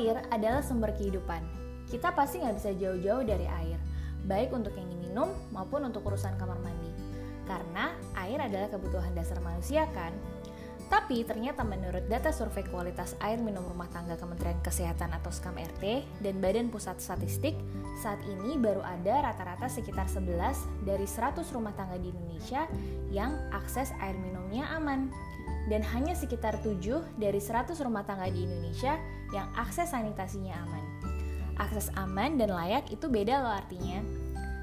Air adalah sumber kehidupan. Kita pasti nggak bisa jauh-jauh dari air, baik untuk yang diminum maupun untuk urusan kamar mandi. Karena air adalah kebutuhan dasar manusia kan? Tapi ternyata menurut data survei kualitas air minum rumah tangga Kementerian Kesehatan atau SKAM-RT dan Badan Pusat Statistik, saat ini baru ada rata-rata sekitar 11 dari 100 rumah tangga di Indonesia yang akses air minumnya aman. Dan hanya sekitar 7 dari 100 rumah tangga di Indonesia yang akses sanitasinya aman. Akses aman dan layak itu beda loh artinya.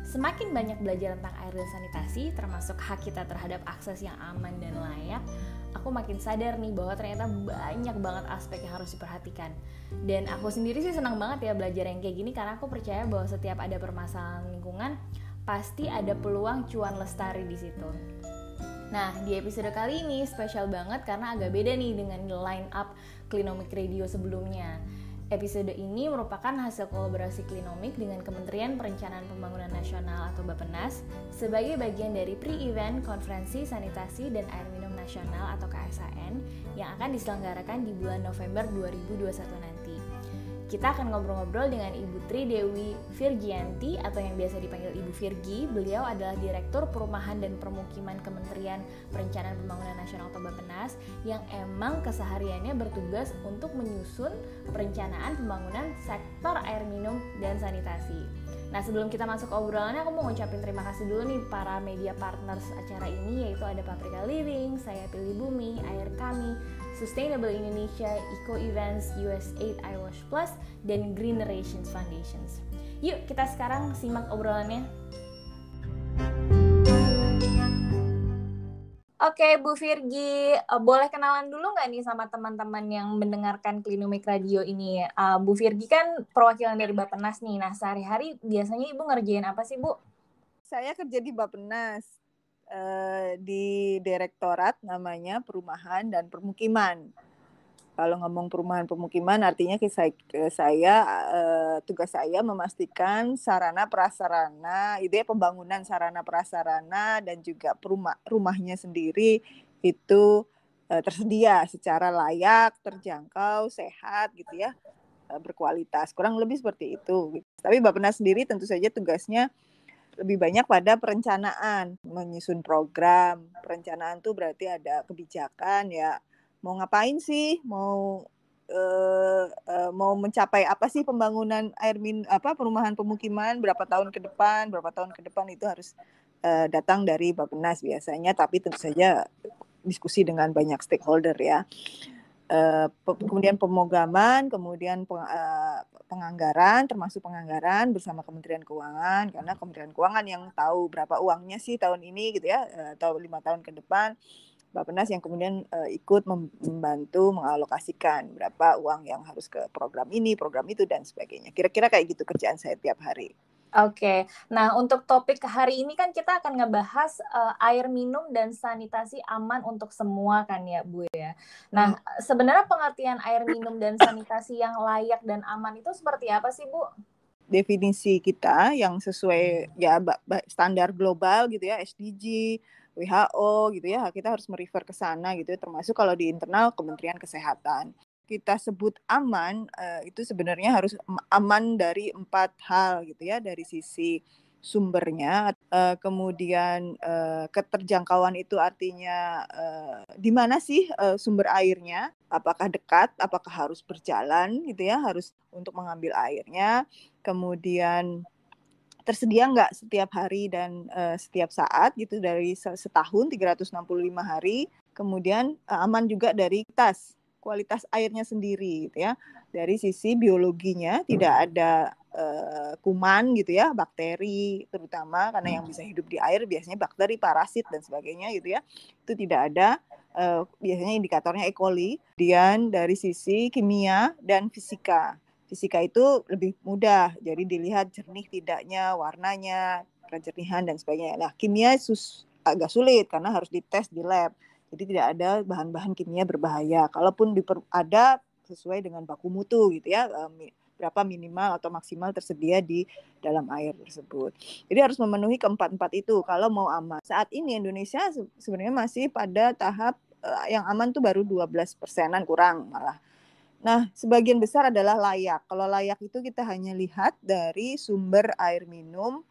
Semakin banyak belajar tentang air dan sanitasi, termasuk hak kita terhadap akses yang aman dan layak, aku makin sadar nih bahwa ternyata banyak banget aspek yang harus diperhatikan. Dan aku sendiri sih senang banget ya belajar yang kayak gini karena aku percaya bahwa setiap ada permasalahan lingkungan, pasti ada peluang cuan lestari di situ. Nah, di episode kali ini spesial banget karena agak beda nih dengan line up Klinomik Radio sebelumnya. Episode ini merupakan hasil kolaborasi Klinomik dengan Kementerian Perencanaan Pembangunan Nasional atau Bappenas sebagai bagian dari pre-event Konferensi Sanitasi dan Air Minum Nasional atau KSAN yang akan diselenggarakan di bulan November 2021 nanti. Kita akan ngobrol-ngobrol dengan Ibu Tri Dewi Virgianti atau yang biasa dipanggil Ibu Virgi. Beliau adalah Direktur Perumahan dan Permukiman Kementerian Perencanaan Pembangunan Nasional atau Bappenas yang emang kesehariannya bertugas untuk menyusun perencanaan pembangunan sektor air minum dan sanitasi. Nah, sebelum kita masuk obrolannya, aku mau ngucapin terima kasih dulu nih para media partners acara ini, yaitu ada Paprika Living, Saya Pilih Bumi, Air Kami, Sustainable Indonesia, Eco Events, USAID iWash Plus, dan Green Generations Foundations. Yuk, kita sekarang simak obrolannya. Oke, Bu Virgi, boleh kenalan dulu nggak nih sama teman-teman yang mendengarkan Klinomik Radio ini? Bu Virgi kan perwakilan dari Bappenas nih. Nah, sehari-hari biasanya Ibu ngerjain apa sih, Bu? Saya kerja di Bappenas, di Direktorat namanya Perumahan dan Permukiman. Kalau ngomong perumahan pemukiman artinya tugas saya memastikan sarana prasarana, ide pembangunan sarana prasarana dan juga rumahnya sendiri itu tersedia secara layak, terjangkau, sehat gitu ya, berkualitas. Kurang lebih seperti itu. Tapi Bappenas sendiri tentu saja tugasnya lebih banyak pada perencanaan, menyusun program. Perencanaan tuh berarti ada kebijakan ya. Mau ngapain sih? Mau mencapai apa sih pembangunan perumahan pemukiman berapa tahun ke depan itu harus datang dari Bappenas biasanya, tapi tentu saja diskusi dengan banyak stakeholder ya. Kemudian pemrograman, kemudian penganggaran, termasuk penganggaran bersama Kementerian Keuangan, karena Kementerian Keuangan yang tahu berapa uangnya sih tahun ini gitu ya, atau 5 tahun ke depan. Bappenas yang kemudian ikut membantu mengalokasikan berapa uang yang harus ke program ini, program itu, dan sebagainya. Kira-kira kayak gitu kerjaan saya tiap hari. Oke, nah untuk topik hari ini kan kita akan ngebahas air minum dan sanitasi aman untuk semua kan ya Bu ya. Nah sebenarnya pengertian air minum dan sanitasi yang layak dan aman itu seperti apa sih Bu? Definisi kita yang sesuai ya standar global gitu ya, SDG, WHO gitu ya, kita harus merefer ke sana gitu ya, termasuk kalau di internal Kementerian Kesehatan. Kita sebut aman itu sebenarnya harus aman dari 4 hal gitu ya, dari sisi sumbernya, kemudian keterjangkauan itu artinya di mana sih sumber airnya, apakah dekat, apakah harus berjalan gitu ya, harus untuk mengambil airnya, kemudian tersedia nggak setiap hari dan setiap saat gitu dari setahun 365 hari, kemudian aman juga dari kualitas airnya sendiri gitu ya, dari sisi biologinya tidak ada kuman gitu ya, bakteri terutama karena yang bisa hidup di air biasanya bakteri, parasit dan sebagainya gitu ya, itu tidak ada, biasanya indikatornya E. coli. Kemudian dari sisi kimia dan fisika itu lebih mudah, jadi dilihat jernih tidaknya, warnanya, kejernihan dan sebagainya. Nah, kimia agak sulit karena harus dites di lab, jadi tidak ada bahan-bahan kimia berbahaya. Kalaupun ada sesuai dengan baku mutu gitu ya, berapa minimal atau maksimal tersedia di dalam air tersebut. Jadi harus memenuhi keempat-empat itu kalau mau aman. Saat ini Indonesia sebenarnya masih pada tahap yang aman tuh baru 12%-an kurang malah. Nah, sebagian besar adalah layak. Kalau layak itu kita hanya lihat dari sumber air minum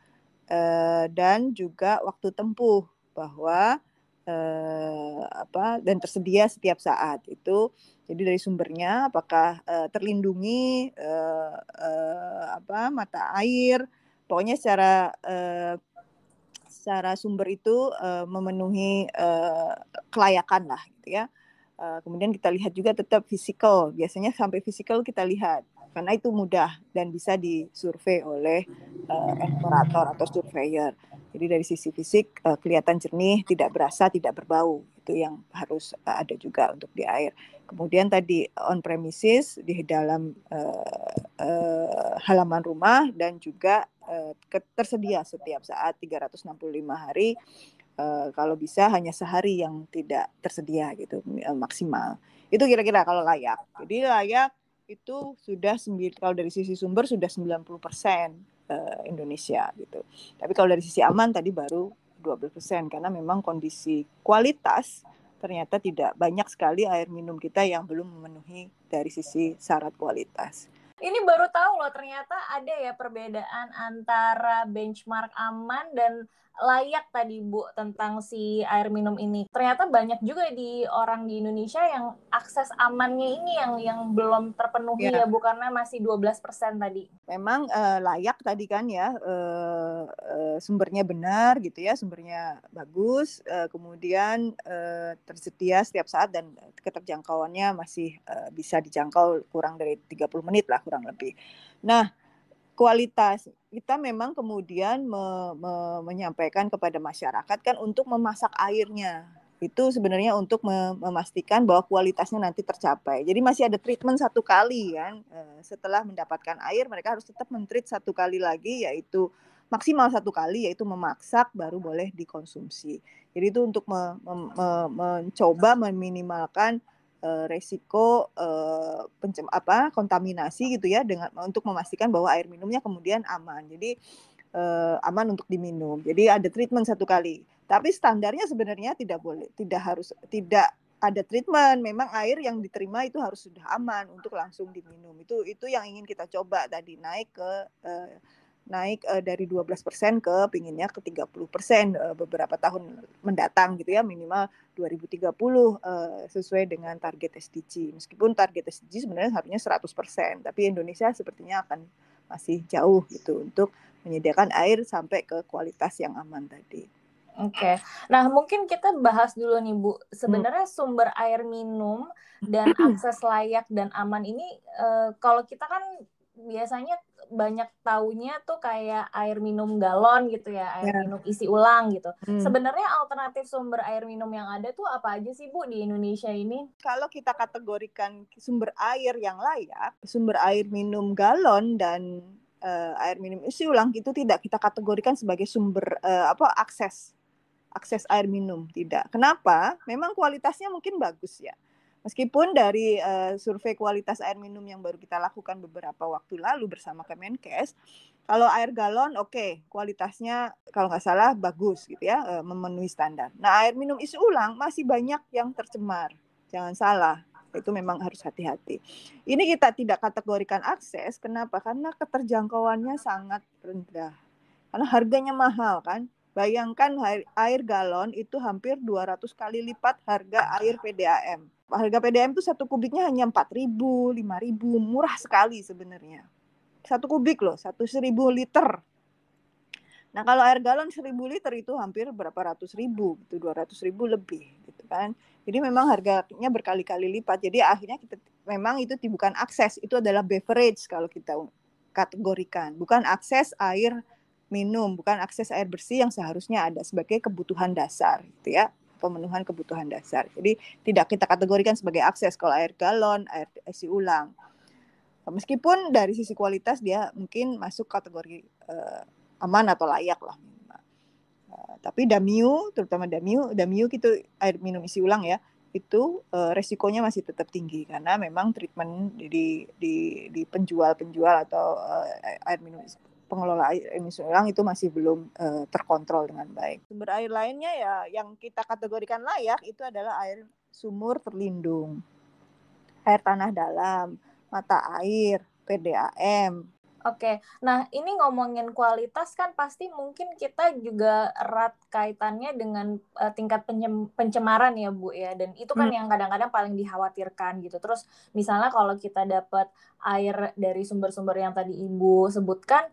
dan juga waktu tempuh bahwa dan tersedia setiap saat itu. Jadi dari sumbernya apakah terlindungi mata air, pokoknya secara sumber itu memenuhi kelayakan lah gitu ya. Kemudian kita lihat juga tetap fisikal, biasanya sampai fisikal kita lihat karena itu mudah dan bisa disurvei oleh eksplorator atau surveyor. Jadi dari sisi fisik kelihatan jernih, tidak berasa, tidak berbau. Itu yang harus ada juga untuk di air. Kemudian tadi on premises di dalam halaman rumah dan juga tersedia setiap saat 365 hari. Kalau bisa hanya sehari yang tidak tersedia gitu maksimal. Itu kira-kira kalau layak. Jadi layak itu sudah kalau dari sisi sumber sudah 90% Indonesia gitu. Tapi kalau dari sisi aman tadi baru 12% karena memang kondisi kualitas ternyata tidak banyak sekali air minum kita yang belum memenuhi dari sisi syarat kualitas. Ini baru tahu loh, ternyata ada ya perbedaan antara benchmark aman dan layak tadi Bu tentang si air minum ini. Ternyata banyak juga di orang di Indonesia yang akses amannya ini yang belum terpenuhi ya Bu, karena masih 12% tadi. Memang layak tadi kan ya, sumbernya benar gitu ya, sumbernya bagus, kemudian tersedia setiap saat dan keterjangkauannya masih bisa dijangkau kurang dari 30 menit lah kurang lebih. Nah, kualitas kita memang kemudian menyampaikan kepada masyarakat kan untuk memasak airnya. Itu sebenarnya untuk memastikan bahwa kualitasnya nanti tercapai. Jadi masih ada treatment satu kali kan. Setelah mendapatkan air mereka harus tetap men-treat satu kali lagi, yaitu maksimal satu kali, yaitu memasak baru boleh dikonsumsi. Jadi itu untuk mencoba meminimalkan resiko kontaminasi gitu ya, dengan untuk memastikan bahwa air minumnya kemudian aman. Jadi aman untuk diminum. Jadi ada treatment satu kali. Tapi standarnya sebenarnya tidak ada treatment. Memang air yang diterima itu harus sudah aman untuk langsung diminum. Itu yang ingin kita coba tadi, naik dari 12% ke pinginnya ke 30% beberapa tahun mendatang gitu ya, minimal 2030 sesuai dengan target SDG. Meskipun target SDG sebenarnya harusnya 100%, tapi Indonesia sepertinya akan masih jauh gitu untuk menyediakan air sampai ke kualitas yang aman tadi. Oke. Nah, mungkin kita bahas dulu nih, Bu. Sebenarnya sumber air minum dan akses layak dan aman ini, kalau kita kan biasanya banyak taunya tuh kayak air minum galon gitu ya, air minum isi ulang gitu. Sebenarnya alternatif sumber air minum yang ada tuh apa aja sih, Bu, di Indonesia ini? Kalau kita kategorikan sumber air yang layak, sumber air minum galon dan air minum isi ulang itu tidak kita kategorikan sebagai sumber akses air minum, tidak. Kenapa? Memang kualitasnya mungkin bagus ya. Meskipun dari survei kualitas air minum yang baru kita lakukan beberapa waktu lalu bersama Kemenkes, kalau air galon kualitasnya kalau nggak salah bagus gitu ya, memenuhi standar. Nah, air minum isi ulang masih banyak yang tercemar. Jangan salah, itu memang harus hati-hati. Ini kita tidak kategorikan akses, kenapa? Karena keterjangkauannya sangat rendah. Karena harganya mahal kan. Bayangkan air galon itu hampir 200 kali lipat harga air PDAM. Harga PDAM itu satu kubiknya hanya 4.000, 5.000, murah sekali sebenarnya. Satu kubik loh, 1.000 liter. Nah kalau air galon 1.000 liter itu hampir berapa ratus ribu, gitu, 200.000 lebih, gitu kan. Jadi memang harganya berkali-kali lipat. Jadi akhirnya memang itu bukan akses, itu adalah beverage kalau kita kategorikan, bukan akses air minum, bukan akses air bersih yang seharusnya ada sebagai kebutuhan dasar, gitu ya, pemenuhan kebutuhan dasar. Jadi tidak kita kategorikan sebagai akses kalau air galon, air isi ulang. Meskipun dari sisi kualitas dia mungkin masuk kategori aman atau layak lah. Tapi terutama Damiu itu air minum isi ulang ya, itu resikonya masih tetap tinggi karena memang treatment di penjual atau air minum pengelola air minum ulang itu masih belum terkontrol dengan baik. Sumber air lainnya ya yang kita kategorikan layak itu adalah air sumur terlindung. air tanah dalam, mata air, PDAM. Oke, nah ini ngomongin kualitas kan pasti mungkin kita juga erat kaitannya dengan tingkat pencemaran ya Bu ya, dan itu kan yang kadang-kadang paling dikhawatirkan gitu. Terus misalnya kalau kita dapat air dari sumber-sumber yang tadi Ibu sebutkan,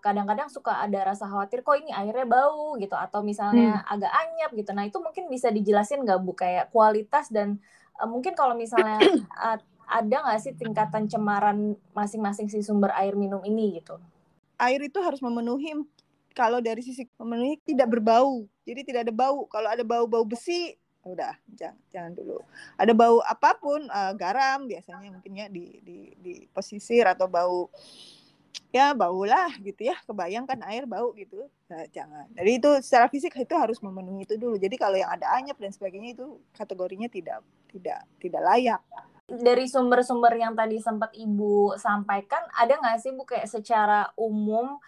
kadang-kadang suka ada rasa khawatir kok ini airnya bau gitu, atau misalnya agak anyap gitu. Nah itu mungkin bisa dijelasin nggak Bu kayak kualitas dan mungkin kalau misalnya ada nggak sih tingkatan cemaran masing-masing si sumber air minum ini gitu? Air itu harus memenuhi, kalau dari sisi memenuhi tidak berbau. Jadi tidak ada bau. Kalau ada bau-bau besi, udah jangan dulu. Ada bau apapun, garam biasanya mungkin ya di pesisir, atau bau ya bau lah gitu ya. Kebayang kan air bau gitu. Nah, jangan. Jadi itu secara fisik itu harus memenuhi itu dulu. Jadi kalau yang ada anyep dan sebagainya itu kategorinya tidak layak. Dari sumber-sumber yang tadi sempat Ibu sampaikan, ada nggak sih Bu kayak secara umum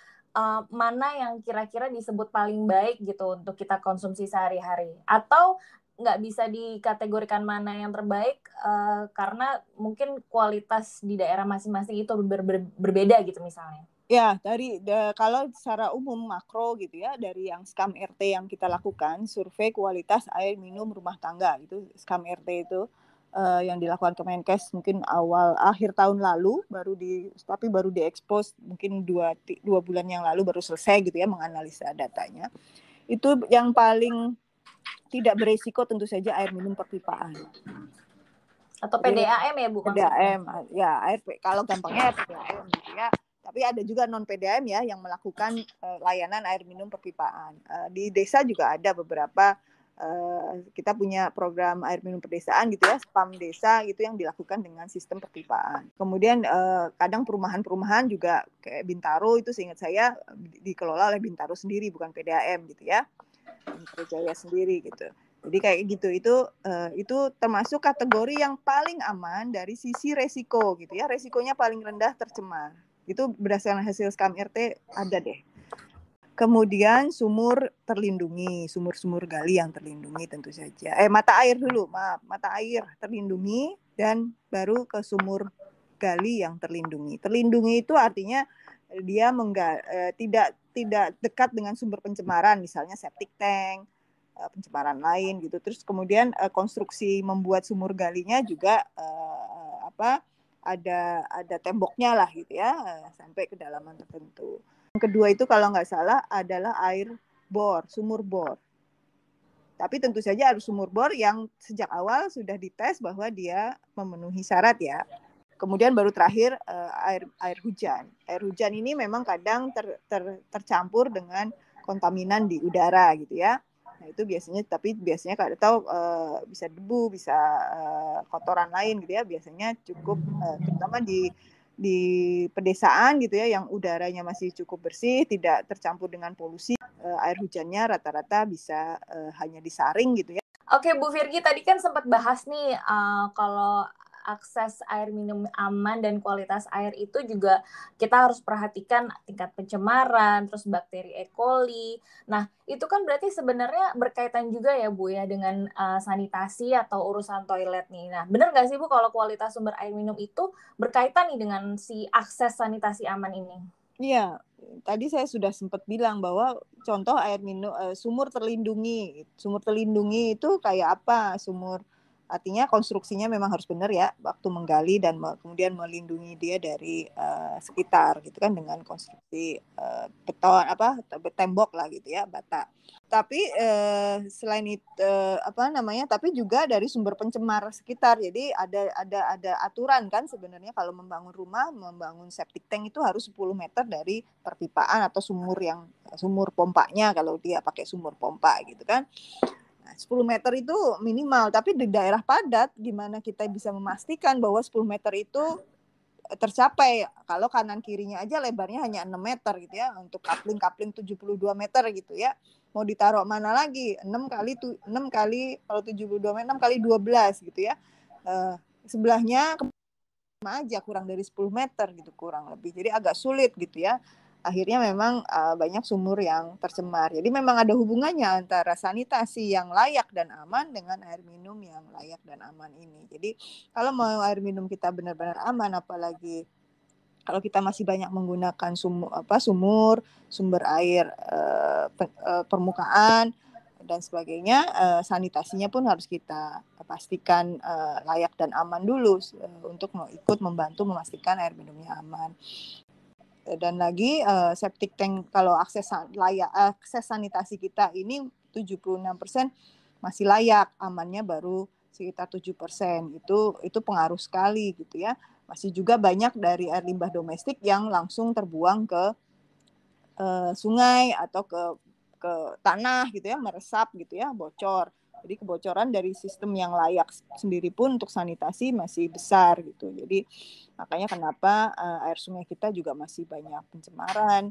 mana yang kira-kira disebut paling baik gitu untuk kita konsumsi sehari-hari? Atau nggak bisa dikategorikan mana yang terbaik karena mungkin kualitas di daerah masing-masing itu berbeda gitu misalnya? Ya, kalau secara umum makro gitu ya, dari yang SKAM RT yang kita lakukan, survei kualitas air minum rumah tangga, itu SKAM RT itu yang dilakukan Kemenkes mungkin akhir tahun lalu, tapi baru diekspos mungkin dua bulan yang lalu baru selesai gitu ya menganalisa datanya. Itu yang paling tidak beresiko tentu saja air minum perpipaan. Atau PDAM ya Bu maksudnya? PDAM, ya kalau gampangnya PDAM gitu ya. Tapi ada juga non PDAM ya yang melakukan layanan air minum perpipaan. Di desa juga ada beberapa, kita punya program air minum pedesaan gitu ya, SPAM desa gitu yang dilakukan dengan sistem perpipaan. Kemudian kadang perumahan-perumahan juga kayak Bintaro itu seingat saya dikelola oleh Bintaro sendiri, bukan PDAM gitu ya. Bintaro Jaya sendiri gitu. Jadi kayak gitu, itu termasuk kategori yang paling aman dari sisi resiko gitu ya. Resikonya paling rendah tercemar. Itu berdasarkan hasil SKAM RT ada deh. Kemudian sumur terlindungi, sumur-sumur gali yang terlindungi tentu saja. Mata air dulu, mata air terlindungi dan baru ke sumur gali yang terlindungi. Terlindungi itu artinya dia tidak dekat dengan sumber pencemaran, misalnya septic tank, pencemaran lain gitu. Terus kemudian konstruksi membuat sumur galinya juga ada temboknya lah gitu ya, sampai kedalaman tertentu. Yang kedua itu kalau nggak salah adalah air bor, sumur bor. Tapi tentu saja harus sumur bor yang sejak awal sudah dites bahwa dia memenuhi syarat ya. Kemudian baru terakhir air hujan. Air hujan ini memang kadang tercampur dengan kontaminan di udara gitu ya. Nah itu biasanya kalau tahu bisa debu, bisa kotoran lain gitu ya. Biasanya cukup terutama di pedesaan gitu ya, yang udaranya masih cukup bersih, tidak tercampur dengan polusi. Air hujannya rata-rata bisa hanya disaring gitu ya. Oke Bu Virgi, tadi kan sempat bahas nih kalau akses air minum aman dan kualitas air itu juga kita harus perhatikan tingkat pencemaran, terus bakteri E. coli. Nah, itu kan berarti sebenarnya berkaitan juga ya Bu ya dengan sanitasi atau urusan toilet nih. Nah, benar nggak sih Bu kalau kualitas sumber air minum itu berkaitan nih dengan si akses sanitasi aman ini? Iya, tadi saya sudah sempat bilang bahwa contoh air minum sumur terlindungi. Sumur terlindungi itu kayak apa? Artinya konstruksinya memang harus benar ya, waktu menggali dan kemudian melindungi dia dari sekitar gitu kan, dengan konstruksi beton tembok lah gitu ya, bata. Tapi selain itu tapi juga dari sumber pencemar sekitar. Jadi ada aturan kan sebenarnya kalau membangun rumah, membangun septic tank itu harus 10 meter dari perpipaan atau sumur pompanya kalau dia pakai sumur pompa gitu kan. 10 meter itu minimal, tapi di daerah padat gimana kita bisa memastikan bahwa 10 meter itu tercapai kalau kanan kirinya aja lebarnya hanya 6 meter gitu ya, untuk kapling 72 meter gitu ya. Mau ditaruh mana lagi? 6 kali kalau 72 meter 6 kali 12 gitu ya. Sebelahnya sama aja kurang dari 10 meter gitu kurang lebih. Jadi agak sulit gitu ya. akhirnya memang banyak sumur yang tercemar. Jadi memang ada hubungannya antara sanitasi yang layak dan aman dengan air minum yang layak dan aman ini. Jadi kalau mau air minum kita benar-benar aman, apalagi kalau kita masih banyak menggunakan sumur, sumber air permukaan dan sebagainya, sanitasinya pun harus kita pastikan layak dan aman dulu untuk ikut membantu memastikan air minumnya aman. Dan lagi septic tank, kalau akses sanitasi kita ini 76% masih layak, amannya baru sekitar 7%. Itu pengaruh sekali gitu ya. Masih juga banyak dari air limbah domestik yang langsung terbuang ke sungai atau ke tanah gitu ya, meresap gitu ya, bocor. Jadi kebocoran dari sistem yang layak sendiri pun untuk sanitasi masih besar gitu. Jadi makanya kenapa air sungai kita juga masih banyak pencemaran,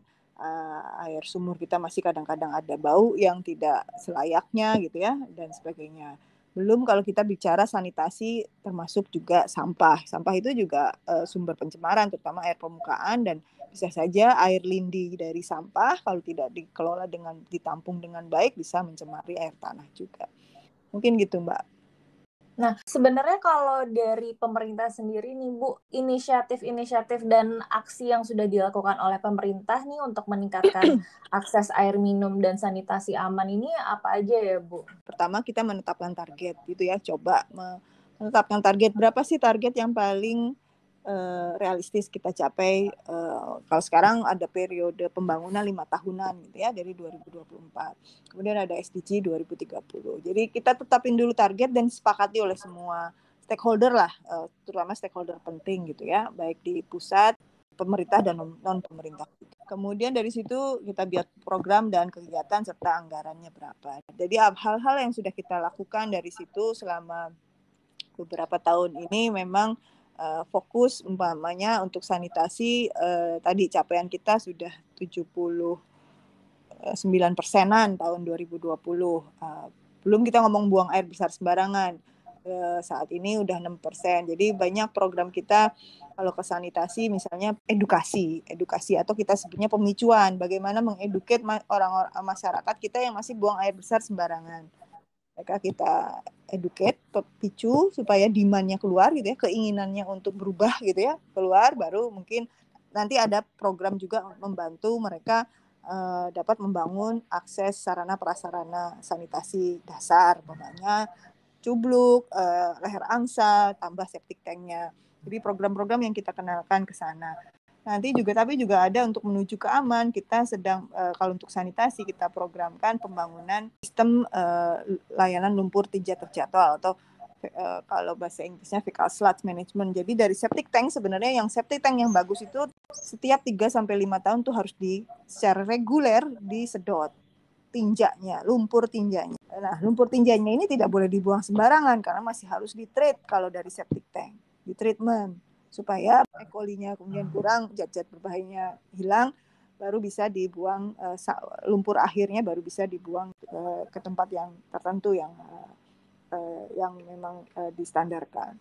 air sumur kita masih kadang-kadang ada bau yang tidak selayaknya gitu ya, dan sebagainya. Belum kalau kita bicara sanitasi termasuk juga sampah. Sampah itu juga sumber pencemaran, terutama air permukaan, dan bisa saja air lindi dari sampah kalau tidak dikelola ditampung dengan baik bisa mencemari air tanah juga. Mungkin gitu, Mbak. Nah, sebenarnya kalau dari pemerintah sendiri nih, Bu, inisiatif-inisiatif dan aksi yang sudah dilakukan oleh pemerintah nih untuk meningkatkan akses air minum dan sanitasi aman ini apa aja ya, Bu? Pertama, kita menetapkan target gitu ya. Coba menetapkan target, berapa sih target yang paling realistis kita capai. Kalau sekarang ada periode pembangunan 5 tahunan gitu ya, dari 2024. Kemudian ada SDG 2030. Jadi kita tetapin dulu target dan disepakati oleh semua stakeholder lah, terutama stakeholder penting gitu ya, baik di pusat, pemerintah dan non pemerintah. Kemudian dari situ kita buat program dan kegiatan serta anggarannya berapa. Jadi hal-hal yang sudah kita lakukan dari situ selama beberapa tahun ini memang fokus umpamanya untuk sanitasi, tadi capaian kita sudah 79%-an tahun 2020. Belum kita ngomong buang air besar sembarangan. Saat ini udah 6%. Jadi banyak program kita kalau ke sanitasi misalnya edukasi atau kita sebutnya pemicuan, bagaimana mengeduket orang-orang masyarakat kita yang masih buang air besar sembarangan. Mereka kita educate, picu supaya demand-nya keluar gitu ya, keinginannya untuk berubah gitu ya, keluar, baru mungkin nanti ada program juga membantu mereka dapat membangun akses sarana prasarana sanitasi dasar, umpamanya cubluk, leher angsa, tambah septic tank-nya. Jadi program-program yang kita kenalkan ke sana. Nanti juga ada untuk menuju ke aman, kita sedang kalau untuk sanitasi kita programkan pembangunan sistem layanan lumpur tinja terjadwal atau kalau bahasa Inggrisnya fecal sludge management. Jadi dari septic tank, sebenarnya yang septic tank yang bagus itu setiap 3 sampai 5 tahun tuh harus secara reguler disedot tinjanya, lumpur tinjanya. Nah, lumpur tinjanya ini tidak boleh dibuang sembarangan karena masih harus di-treat kalau dari septic tank, di-treatment supaya E. coli-nya kemudian kurang, zat-zat berbahayanya hilang, baru bisa dibuang, lumpur akhirnya baru bisa dibuang ke tempat yang tertentu yang memang distandarkan.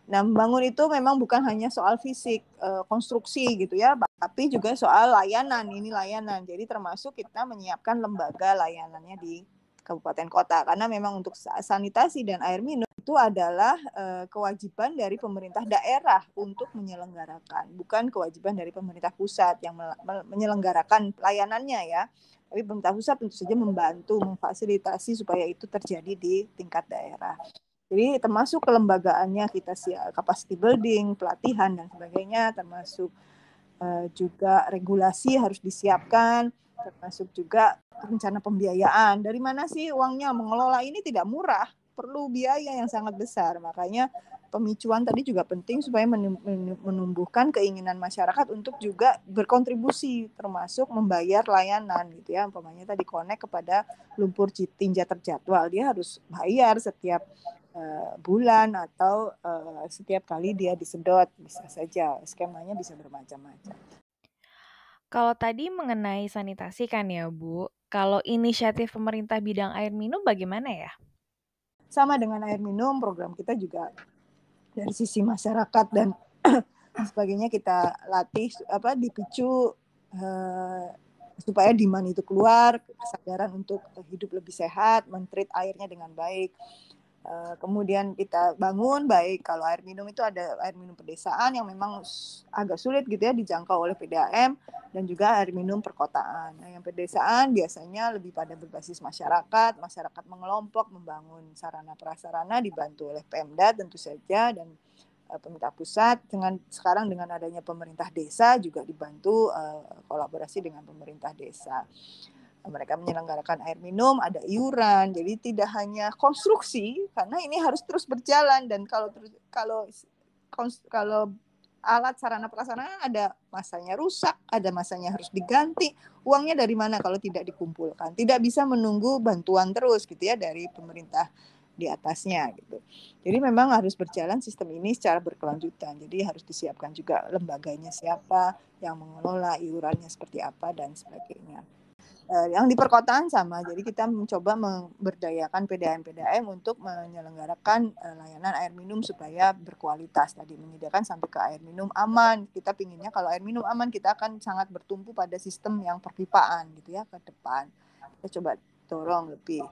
Nah, membangun itu memang bukan hanya soal fisik, konstruksi gitu ya, tapi juga soal layanan. Ini layanan. Jadi termasuk kita menyiapkan lembaga layanannya di kabupaten kota. Karena memang untuk sanitasi dan air minum itu adalah kewajiban dari pemerintah daerah untuk menyelenggarakan. Bukan kewajiban dari pemerintah pusat yang menyelenggarakan layanannya ya. Tapi pemerintah pusat tentu saja membantu, memfasilitasi supaya itu terjadi di tingkat daerah. Jadi termasuk kelembagaannya kita capacity building, pelatihan dan sebagainya, termasuk juga regulasi harus disiapkan, termasuk juga rencana pembiayaan. Dari mana sih uangnya? Mengelola ini tidak murah, perlu biaya yang sangat besar. Makanya pemicuan tadi juga penting supaya menumbuhkan keinginan masyarakat untuk juga berkontribusi, termasuk membayar layanan gitu ya. Umpamanya tadi connect kepada lumpur tinja terjadwal, dia harus bayar setiap bulan atau setiap kali dia disedot, bisa saja skemanya bisa bermacam-macam. Kalau tadi mengenai sanitasi kan ya, Bu, kalau inisiatif pemerintah bidang air minum bagaimana ya? Sama dengan air minum, program kita juga dari sisi masyarakat dan sebagainya kita latih dipicu supaya demand itu keluar, kesadaran untuk hidup lebih sehat, men-treat airnya dengan baik. Kemudian kita bangun baik kalau air minum itu ada air minum pedesaan yang memang agak sulit gitu ya dijangkau oleh PDAM, dan juga air minum perkotaan. Nah, yang pedesaan biasanya lebih pada berbasis masyarakat mengelompok, membangun sarana prasarana dibantu oleh Pemda tentu saja, dan pemerintah pusat sekarang dengan adanya pemerintah desa juga dibantu kolaborasi dengan pemerintah desa. Mereka menyelenggarakan air minum, ada iuran, jadi tidak hanya konstruksi karena ini harus terus berjalan, dan kalau alat sarana prasarana ada masanya rusak, ada masanya harus diganti, uangnya dari mana kalau tidak dikumpulkan? Tidak bisa menunggu bantuan terus gitu ya dari pemerintah di atasnya gitu. Jadi memang harus berjalan sistem ini secara berkelanjutan. Jadi harus disiapkan juga lembaganya siapa, yang mengelola, iurannya seperti apa dan sebagainya. Yang di perkotaan sama, jadi kita mencoba memberdayakan PDAM untuk menyelenggarakan layanan air minum supaya berkualitas, tadi menyediakan sampai ke air minum aman. Kita pinginnya kalau air minum aman kita akan sangat bertumpu pada sistem yang perpipaan gitu ya ke depan. Kita coba dorong lebih.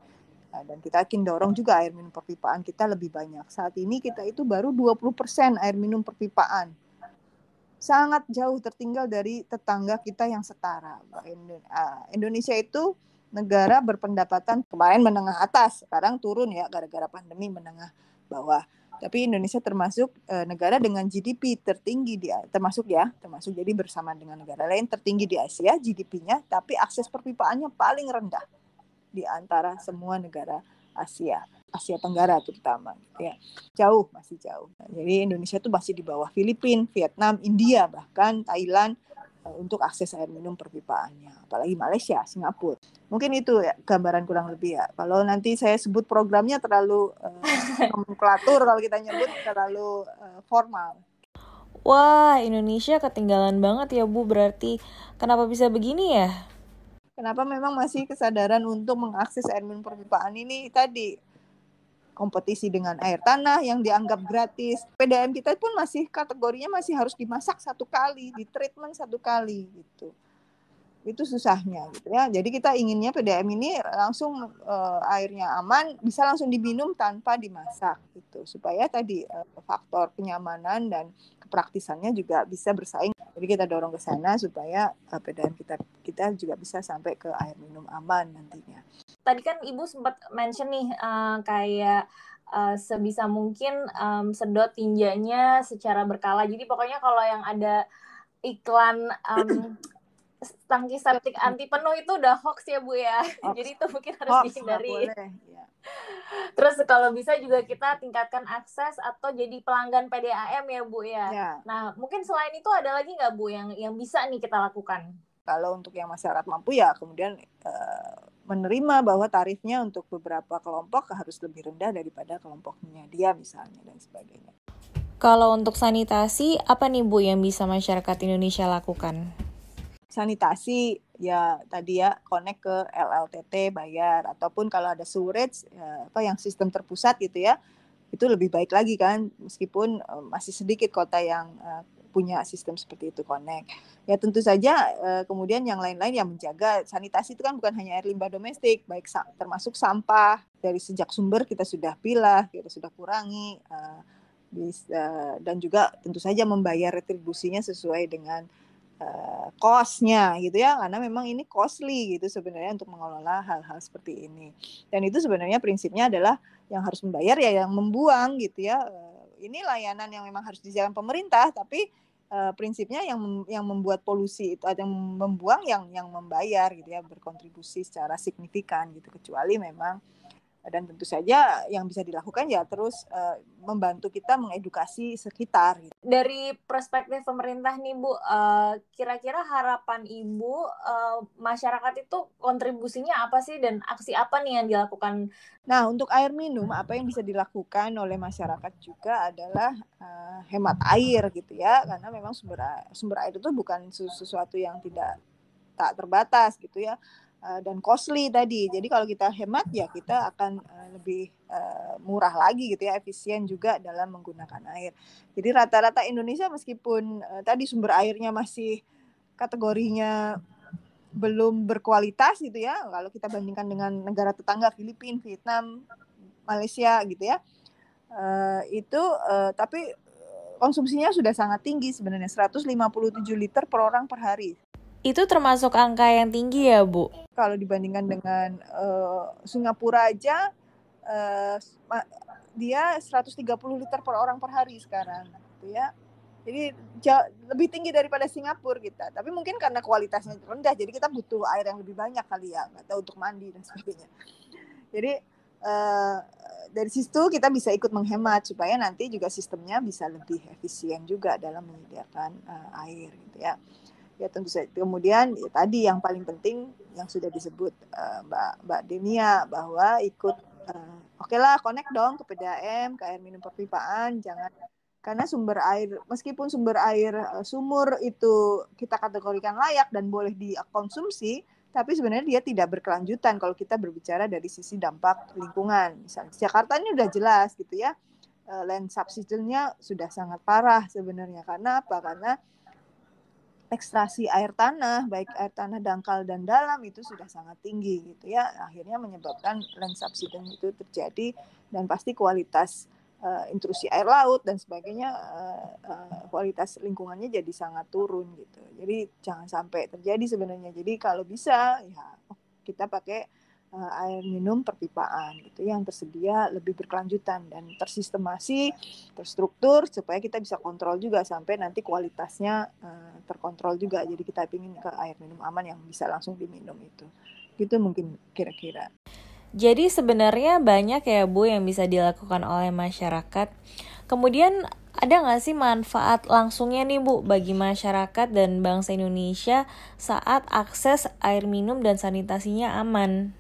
Dan kita akan dorong juga air minum perpipaan kita lebih banyak. Saat ini kita itu baru 20% air minum perpipaan. Sangat jauh tertinggal dari tetangga kita yang setara. Indonesia itu negara berpendapatan kemarin menengah atas, sekarang turun ya gara-gara pandemi menengah bawah. Tapi Indonesia termasuk negara dengan GDP tertinggi termasuk jadi bersama dengan negara lain tertinggi di Asia GDP-nya, tapi akses perpipaannya paling rendah di antara semua negara Asia Tenggara terutama ya. Masih jauh. Jadi Indonesia itu masih di bawah Filipina, Vietnam, India, bahkan Thailand untuk akses air minum perpipaannya. Apalagi Malaysia, Singapura. Mungkin itu ya gambaran kurang lebih ya. Kalau nanti saya sebut programnya terlalu nomenklatur, kalau kita nyebut terlalu formal. Wah, Indonesia ketinggalan banget ya Bu, berarti. Kenapa bisa begini ya? Kenapa memang masih kesadaran untuk mengakses air minum perpipaan ini tadi kompetisi dengan air tanah yang dianggap gratis. PDAM kita pun masih kategorinya masih harus dimasak 1 kali, di treatment 1 kali gitu. Itu susahnya gitu ya. Jadi kita inginnya PDAM ini langsung airnya aman, bisa langsung diminum tanpa dimasak gitu. Supaya tadi faktor kenyamanan dan kepraktisannya juga bisa bersaing. Jadi kita dorong ke sana supaya PDAM kita juga bisa sampai ke air minum aman nantinya. Tadi kan Ibu sempat mention nih kayak sebisa mungkin sedot tinjanya secara berkala. Jadi pokoknya kalau yang ada iklan tangki septik anti penuh itu udah hoax ya Bu ya. Jadi itu mungkin harus dihindari. Ya. Terus kalau bisa juga kita tingkatkan akses atau jadi pelanggan PDAM ya Bu ya. Nah mungkin selain itu ada lagi nggak Bu yang bisa nih kita lakukan? Kalau untuk yang masyarakat mampu ya kemudian menerima bahwa tarifnya untuk beberapa kelompok harus lebih rendah daripada kelompoknya dia misalnya dan sebagainya. Kalau untuk sanitasi, apa nih Bu yang bisa masyarakat Indonesia lakukan? Sanitasi ya tadi ya connect ke LLTT bayar, ataupun kalau ada sewerage yang sistem terpusat gitu ya, itu lebih baik lagi kan, meskipun masih sedikit kota yang punya sistem seperti itu connect. Ya tentu saja kemudian yang lain-lain yang menjaga sanitasi itu kan bukan hanya air limbah domestik, baik termasuk sampah dari sejak sumber kita sudah pilah, kita sudah kurangi, dan juga tentu saja membayar retribusinya sesuai dengan cost-nya gitu ya, karena memang ini costly gitu sebenarnya untuk mengelola hal-hal seperti ini. Dan itu sebenarnya prinsipnya adalah yang harus membayar ya yang membuang gitu ya. Ini layanan yang memang harus disediakan pemerintah, tapi prinsipnya yang membuat polusi itu ada yang membuang yang membayar gitu ya, berkontribusi secara signifikan gitu, kecuali memang. Dan tentu saja yang bisa dilakukan ya terus membantu kita mengedukasi sekitar. Gitu. Dari perspektif pemerintah nih Bu, kira-kira harapan Ibu masyarakat itu kontribusinya apa sih dan aksi apa nih yang dilakukan? Nah untuk air minum apa yang bisa dilakukan oleh masyarakat juga adalah hemat air gitu ya, karena memang sumber air itu bukan sesuatu yang tak terbatas gitu ya. Dan costly tadi. Jadi kalau kita hemat ya kita akan lebih murah lagi gitu ya, efisien juga dalam menggunakan air. Jadi rata-rata Indonesia meskipun tadi sumber airnya masih kategorinya belum berkualitas gitu ya, kalau kita bandingkan dengan negara tetangga Filipina, Vietnam, Malaysia gitu ya, tapi konsumsinya sudah sangat tinggi sebenarnya, 157 liter per orang per hari. Itu termasuk angka yang tinggi ya, Bu? Kalau dibandingkan dengan Singapura aja, dia 130 liter per orang per hari sekarang gitu ya. Jadi lebih tinggi daripada Singapura kita. Tapi mungkin karena kualitasnya rendah, jadi kita butuh air yang lebih banyak kali ya, nggak tahu, untuk mandi dan sebagainya. Jadi dari situ kita bisa ikut menghemat supaya nanti juga sistemnya bisa lebih efisien juga dalam menyediakan air gitu ya. Ya tentu saja. Kemudian ya, tadi yang paling penting yang sudah disebut Mbak Denia, bahwa ikut oke lah, connect dong ke PDAM, ke air minum perpipaan, jangan, karena sumber air, meskipun sumber air sumur itu kita kategorikan layak dan boleh dikonsumsi, tapi sebenarnya dia tidak berkelanjutan kalau kita berbicara dari sisi dampak lingkungan. Misalnya Jakarta ini udah jelas gitu ya, land subsidence-nya sudah sangat parah sebenarnya. Karena apa? Karena ekstraksi air tanah, baik air tanah dangkal dan dalam, itu sudah sangat tinggi gitu ya. Akhirnya menyebabkan land subsidence itu terjadi, dan pasti kualitas intrusi air laut dan sebagainya, kualitas lingkungannya jadi sangat turun gitu. Jadi jangan sampai terjadi sebenarnya. Jadi kalau bisa ya kita pakai air minum perpipaan gitu yang tersedia lebih berkelanjutan dan tersistemasi, terstruktur, supaya kita bisa kontrol juga sampai nanti kualitasnya terkontrol juga. Jadi kita ingin ke air minum aman yang bisa langsung diminum itu. Gitu mungkin kira-kira. Jadi sebenarnya banyak ya Bu yang bisa dilakukan oleh masyarakat. Kemudian ada nggak sih manfaat langsungnya nih Bu bagi masyarakat dan bangsa Indonesia saat akses air minum dan sanitasinya aman?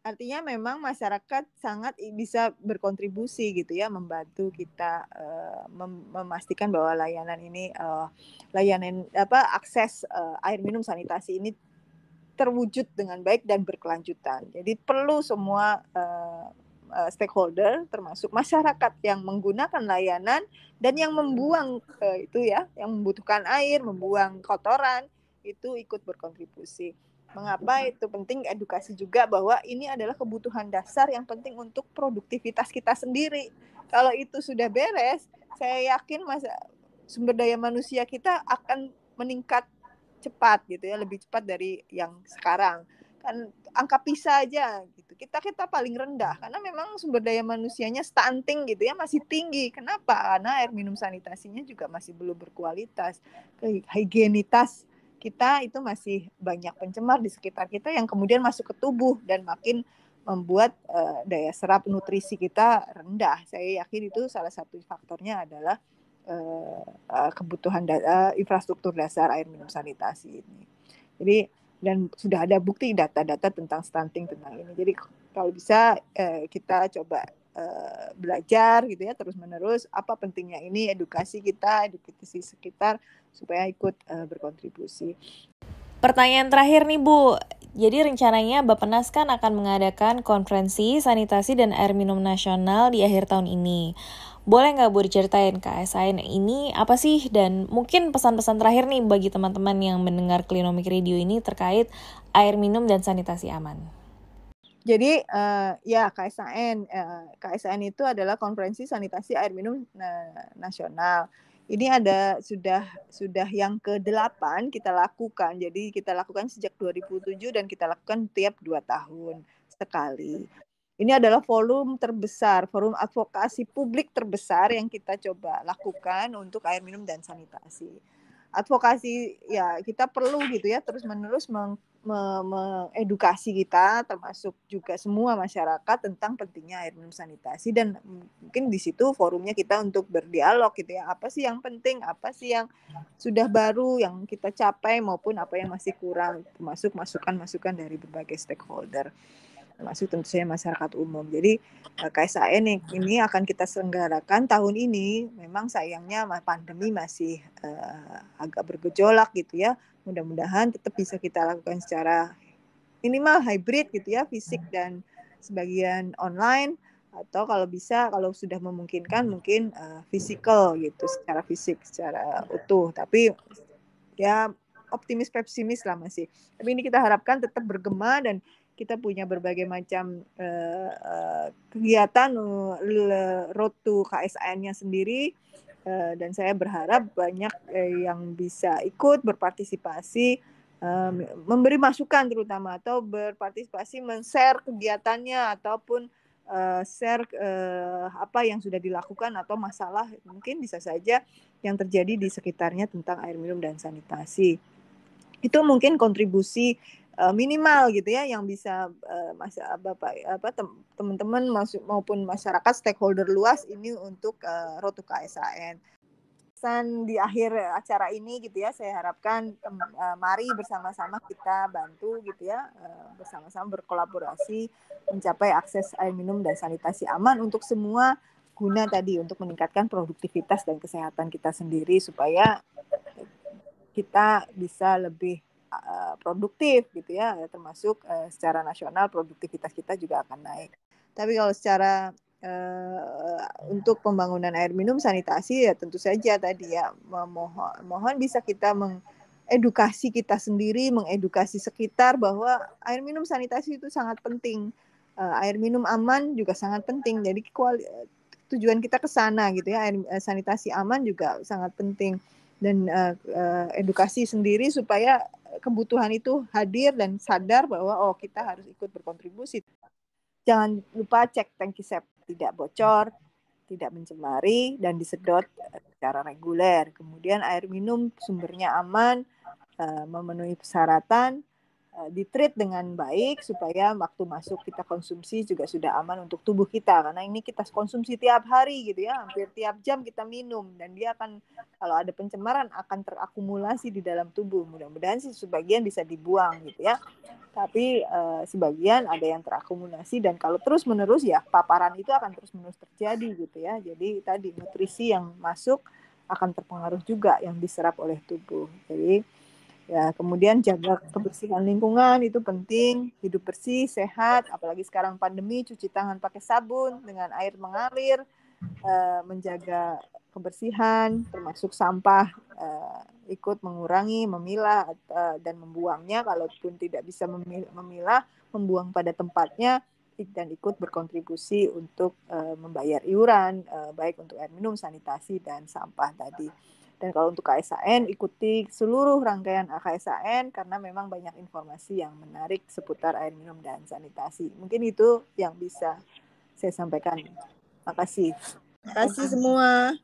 Artinya memang masyarakat sangat bisa berkontribusi gitu ya, membantu kita memastikan bahwa layanan ini, akses air minum sanitasi ini terwujud dengan baik dan berkelanjutan. Jadi perlu semua stakeholder, termasuk masyarakat yang menggunakan layanan dan yang membuang itu ya, yang membutuhkan air, membuang kotoran, itu ikut berkontribusi. Mengapa itu penting? Edukasi juga bahwa ini adalah kebutuhan dasar yang penting untuk produktivitas kita sendiri. Kalau itu sudah beres, saya yakin sumber daya manusia kita akan meningkat cepat gitu ya, lebih cepat dari yang sekarang. Kan angka PISA aja gitu, kita paling rendah karena memang sumber daya manusianya stunting gitu ya, masih tinggi. Kenapa? Karena air minum sanitasinya juga masih belum berkualitas. Higienitas kita itu masih banyak pencemar di sekitar kita yang kemudian masuk ke tubuh dan makin membuat daya serap nutrisi kita rendah. Saya yakin itu salah satu faktornya adalah kebutuhan infrastruktur dasar air minum sanitasi ini. Jadi, dan sudah ada bukti data-data tentang stunting tentang ini. Jadi kalau bisa kita coba belajar gitu ya terus-menerus apa pentingnya ini, edukasi sekitar supaya ikut berkontribusi. Pertanyaan terakhir nih Bu, jadi rencananya Bappenas kan akan mengadakan konferensi sanitasi dan air minum nasional di akhir tahun ini. Boleh nggak Bu diceritain KSAN ini apa sih, dan mungkin pesan-pesan terakhir nih bagi teman-teman yang mendengar Klinomik Radio ini terkait air minum dan sanitasi aman. Jadi ya KSAN itu adalah konferensi sanitasi air minum nasional. Ini ada sudah yang ke-8 kita lakukan. Jadi kita lakukan sejak 2007 dan kita lakukan tiap 2 tahun sekali. Ini adalah forum terbesar, forum advokasi publik terbesar yang kita coba lakukan untuk air minum dan sanitasi. Advokasi ya kita perlu gitu ya terus-menerus mengedukasi kita, termasuk juga semua masyarakat tentang pentingnya air minum sanitasi, dan mungkin di situ forumnya kita untuk berdialog gitu ya, apa sih yang penting, apa sih yang sudah baru yang kita capai maupun apa yang masih kurang, termasuk masukan-masukan dari berbagai stakeholder, termasuk tentu saja masyarakat umum. Jadi KSAN ini akan kita selenggarakan tahun ini. Memang sayangnya pandemi masih agak bergejolak gitu ya. Mudah-mudahan tetap bisa kita lakukan secara minimal hybrid gitu ya, fisik dan sebagian online, atau kalau bisa, kalau sudah memungkinkan mungkin physical gitu, secara fisik, secara utuh. Tapi ya optimis pesimis lah masih. Tapi ini kita harapkan tetap bergema dan kita punya berbagai macam kegiatan road to KSAN-nya sendiri, dan saya berharap banyak yang bisa ikut berpartisipasi, memberi masukan terutama, atau berpartisipasi men-share kegiatannya ataupun share apa yang sudah dilakukan atau masalah mungkin bisa saja yang terjadi di sekitarnya tentang air minum dan sanitasi. Itu mungkin kontribusi minimal gitu ya yang bisa teman-teman maupun masyarakat stakeholder luas ini untuk road to KSAN. Di akhir acara ini gitu ya, saya harapkan mari bersama-sama kita bantu gitu ya, bersama-sama berkolaborasi mencapai akses air minum dan sanitasi aman untuk semua guna tadi, untuk meningkatkan produktivitas dan kesehatan kita sendiri supaya kita bisa lebih produktif gitu ya, termasuk secara nasional produktivitas kita juga akan naik. Tapi kalau secara untuk pembangunan air minum sanitasi ya tentu saja tadi ya mohon bisa kita mengedukasi kita sendiri, mengedukasi sekitar bahwa air minum sanitasi itu sangat penting. Air minum aman juga sangat penting. Jadi tujuan kita ke sana gitu ya, air sanitasi aman juga sangat penting. Dan edukasi sendiri supaya kebutuhan itu hadir dan sadar bahwa kita harus ikut berkontribusi. Jangan lupa cek tangki septic tidak bocor, tidak mencemari, dan disedot secara reguler. Kemudian air minum sumbernya aman, memenuhi persyaratan, ditreat dengan baik supaya waktu masuk kita konsumsi juga sudah aman untuk tubuh kita, karena ini kita konsumsi tiap hari gitu ya, hampir tiap jam kita minum, dan dia akan kalau ada pencemaran akan terakumulasi di dalam tubuh. Mudah-mudahan sih sebagian bisa dibuang gitu ya, tapi sebagian ada yang terakumulasi, dan kalau terus-menerus ya paparan itu akan terus-menerus terjadi gitu ya. Jadi tadi nutrisi yang masuk akan terpengaruh juga yang diserap oleh tubuh. Jadi ya, kemudian jaga kebersihan lingkungan itu penting, hidup bersih, sehat, apalagi sekarang pandemi, cuci tangan pakai sabun dengan air mengalir, menjaga kebersihan, termasuk sampah, ikut mengurangi, memilah dan membuangnya, kalaupun tidak bisa memilah, membuang pada tempatnya, dan ikut berkontribusi untuk membayar iuran, baik untuk air minum, sanitasi, dan sampah tadi. Dan kalau untuk KSAN, ikuti seluruh rangkaian KSAN karena memang banyak informasi yang menarik seputar air minum dan sanitasi. Mungkin itu yang bisa saya sampaikan. Terima kasih. Terima kasih semua.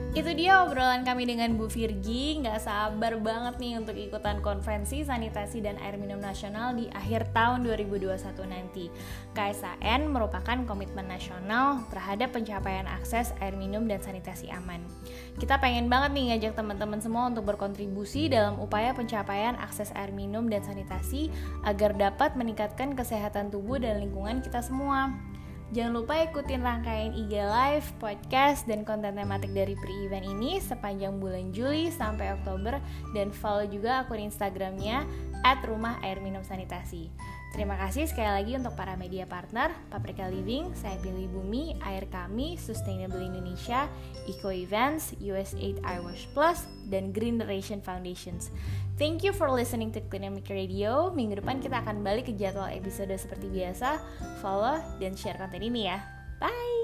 Itu dia obrolan kami dengan Bu Virgi. Nggak sabar banget nih untuk ikutan konferensi sanitasi dan air minum nasional di akhir tahun 2021 nanti. KSAN merupakan komitmen nasional terhadap pencapaian akses air minum dan sanitasi aman. Kita pengen banget nih ngajak teman-teman semua untuk berkontribusi dalam upaya pencapaian akses air minum dan sanitasi agar dapat meningkatkan kesehatan tubuh dan lingkungan kita semua. Jangan lupa ikutin rangkaian IG Live, podcast, dan konten tematik dari pre-event ini sepanjang bulan Juli sampai Oktober, dan follow juga akun Instagramnya @rumahairminumsanitasi. Terima kasih sekali lagi untuk para media partner, Paprika Living, Saya Pilih Bumi, Air Kami, Sustainable Indonesia, Eco Events, USAID iWash Plus, dan Green Generation Foundations. Thank you for listening to Clinic Radio. Minggu depan kita akan balik ke jadwal episode seperti biasa. Follow dan share konten ini ya. Bye!